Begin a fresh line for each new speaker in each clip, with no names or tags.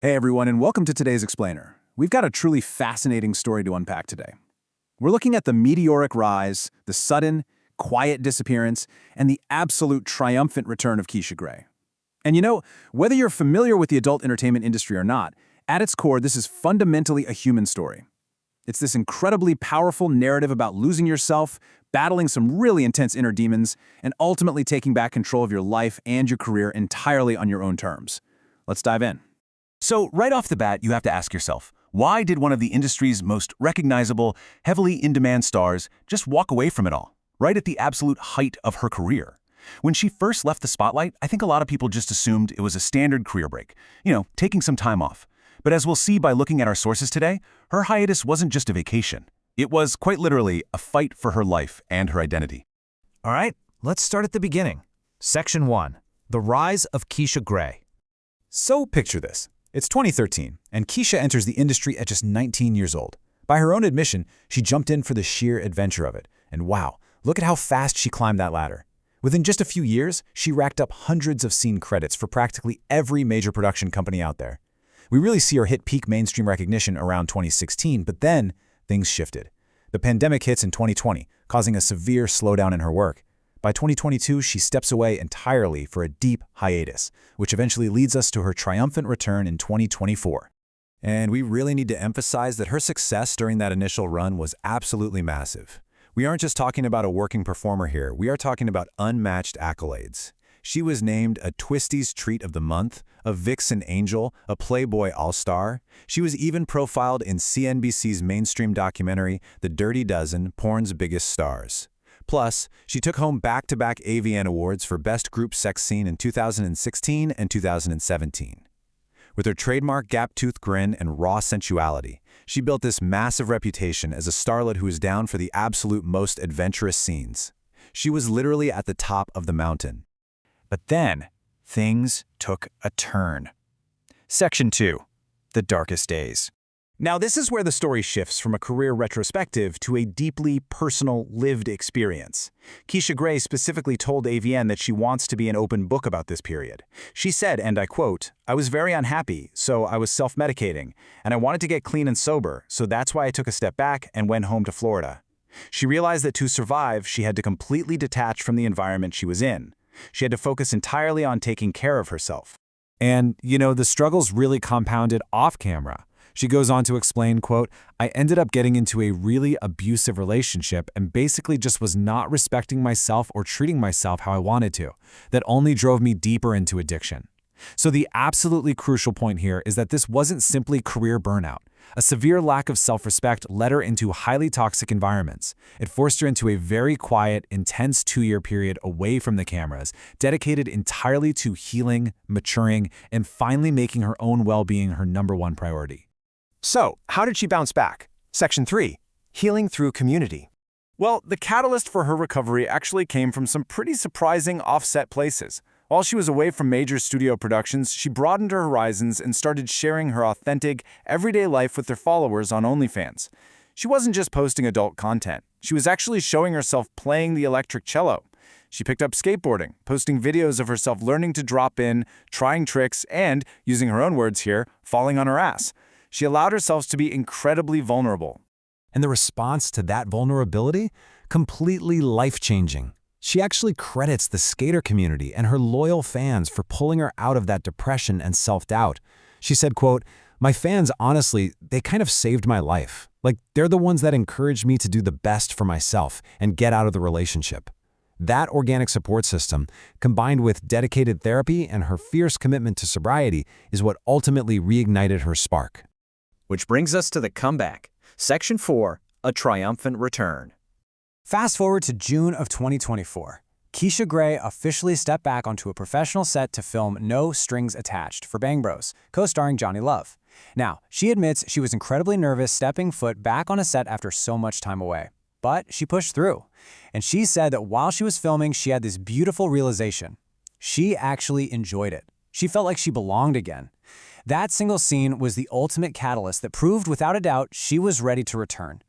Hey everyone, and welcome to today's Explainer. We've got a truly fascinating story to unpack today. We're looking at the meteoric rise, the sudden, quiet disappearance, and the absolute triumphant return of Keisha Grey. And you know, whether you're familiar with the adult entertainment industry or not, at its core, this is fundamentally a human story. It's this incredibly powerful narrative about losing yourself, battling some really intense inner demons, and ultimately taking back control of your life and your career entirely on your own terms. Let's dive in.
So right off the bat, you have to ask yourself, why did one of the industry's most recognizable, heavily in-demand stars just walk away from it all, right at the absolute height of her career? When she first left the spotlight, I think a lot of people just assumed it was a standard career break, taking some time off. But as we'll see by looking at our sources today, her hiatus wasn't just a vacation. It was, quite literally, a fight for her life and her identity.
All right, let's start at the beginning. Section 1. The Rise of Keisha Grey.
So picture this. It's 2013, and Keisha enters the industry at just 19 years old. By her own admission, she jumped in for the sheer adventure of it. And wow, look at how fast she climbed that ladder. Within just a few years, she racked up hundreds of scene credits for practically every major production company out there. We really see her hit peak mainstream recognition around 2016, but then things shifted. The pandemic hits in 2020, causing a severe slowdown in her work. By 2022, she steps away entirely for a deep hiatus, which eventually leads us to her triumphant return in 2024. And we really need to emphasize that her success during that initial run was absolutely massive. We aren't just talking about a working performer here, we are talking about unmatched accolades. She was named a Twisties Treat of the Month, a Vixen Angel, a Playboy All-Star. She was even profiled in CNBC's mainstream documentary, The Dirty Dozen, Porn's Biggest Stars. Plus, she took home back-to-back AVN Awards for Best Group Sex Scene in 2016 and 2017. With her trademark gap-toothed grin and raw sensuality, she built this massive reputation as a starlet who is down for the absolute most adventurous scenes. She was literally at the top of the mountain.
But then, things took a turn. Section 2. The Darkest Days.
Now, this is where the story shifts from a career retrospective to a deeply personal, lived experience. Keisha Grey specifically told AVN that she wants to be an open book about this period. She said, and I quote, "I was very unhappy, so I was self-medicating, and I wanted to get clean and sober, so that's why I took a step back and went home to Florida." She realized that to survive, she had to completely detach from the environment she was in. She had to focus entirely on taking care of herself.
And, the struggles really compounded off camera. She goes on to explain, quote, "I ended up getting into a really abusive relationship and basically just was not respecting myself or treating myself how I wanted to. That only drove me deeper into addiction." So the absolutely crucial point here is that this wasn't simply career burnout. A severe lack of self-respect led her into highly toxic environments. It forced her into a very quiet, intense 2-year period away from the cameras, dedicated entirely to healing, maturing, and finally making her own well-being her #1 priority.
So, how did she bounce back? Section 3. Healing through community.
Well, the catalyst for her recovery actually came from some pretty surprising offset places. While she was away from major studio productions, she broadened her horizons and started sharing her authentic, everyday life with her followers on OnlyFans. She wasn't just posting adult content. She was actually showing herself playing the electric cello. She picked up skateboarding, posting videos of herself learning to drop in, trying tricks, and, using her own words here, falling on her ass. She allowed herself to be incredibly vulnerable.
And the response to that vulnerability? Completely life-changing. She actually credits the skater community and her loyal fans for pulling her out of that depression and self-doubt. She said, quote, "My fans, honestly, they kind of saved my life. Like, they're the ones that encouraged me to do the best for myself and get out of the relationship." That organic support system, combined with dedicated therapy and her fierce commitment to sobriety, is what ultimately reignited her spark.
Which brings us to the comeback. Section 4. A Triumphant Return.
Fast forward to June of 2024. Keisha Grey officially stepped back onto a professional set to film No Strings Attached for Bang Bros, co-starring Johnny Love. Now, she admits she was incredibly nervous stepping foot back on a set after so much time away. But she pushed through. And she said that while she was filming, she had this beautiful realization. She actually enjoyed it. She felt like she belonged again. That single scene was the ultimate catalyst that proved without a doubt she was ready to return.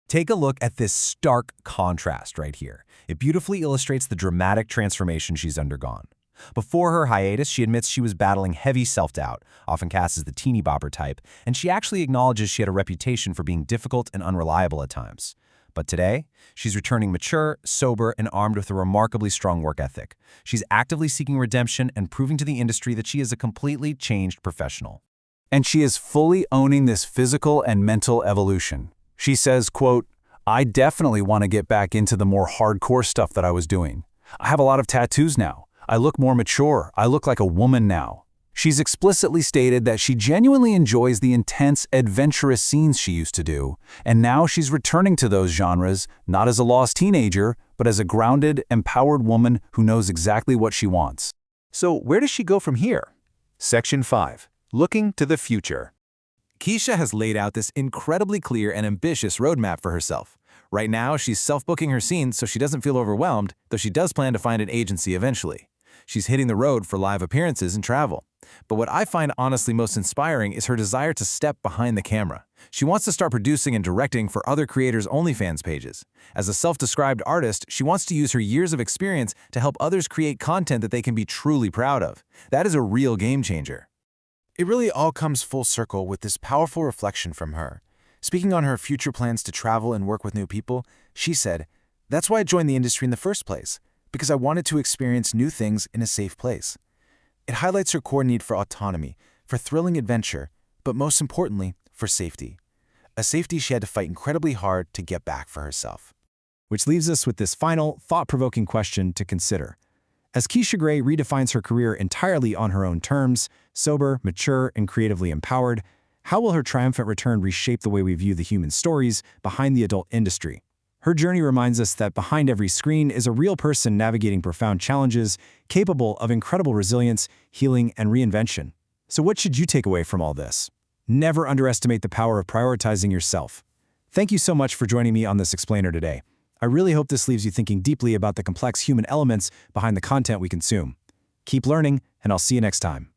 Take a look at this stark contrast right here. It beautifully illustrates the dramatic transformation she's undergone.
Before her hiatus, she admits she was battling heavy self-doubt, often cast as the teeny bopper type, and she actually acknowledges she had a reputation for being difficult and unreliable at times. But today, she's returning mature, sober, and armed with a remarkably strong work ethic. She's actively seeking redemption and proving to the industry that she is a completely changed professional.
And she is fully owning this physical and mental evolution. She says, quote, "I definitely want to get back into the more hardcore stuff that I was doing. I have a lot of tattoos now. I look more mature. I look like a woman now." She's explicitly stated that she genuinely enjoys the intense, adventurous scenes she used to do, and now she's returning to those genres, not as a lost teenager, but as a grounded, empowered woman who knows exactly what she wants.
So where does she go from here? Section 5. Looking to the future.
Keisha has laid out this incredibly clear and ambitious roadmap for herself. Right now, she's self-booking her scenes so she doesn't feel overwhelmed, though she does plan to find an agency eventually. She's hitting the road for live appearances and travel. But what I find honestly most inspiring is her desire to step behind the camera. She wants to start producing and directing for other creators' OnlyFans pages. As a self-described artist, she wants to use her years of experience to help others create content that they can be truly proud of. That is a real game changer.
It really all comes full circle with this powerful reflection from her. Speaking on her future plans to travel and work with new people, she said, "That's why I joined the industry in the first place, because I wanted to experience new things in a safe place." It highlights her core need for autonomy, for thrilling adventure, but most importantly, for safety. A safety she had to fight incredibly hard to get back for herself.
Which leaves us with this final, thought-provoking question to consider. As Keisha Gray redefines her career entirely on her own terms, sober, mature, and creatively empowered, how will her triumphant return reshape the way we view the human stories behind the adult industry? Her journey reminds us that behind every screen is a real person navigating profound challenges, capable of incredible resilience, healing, and reinvention. So what should you take away from all this? Never underestimate the power of prioritizing yourself. Thank you so much for joining me on this explainer today. I really hope this leaves you thinking deeply about the complex human elements behind the content we consume. Keep learning, and I'll see you next time.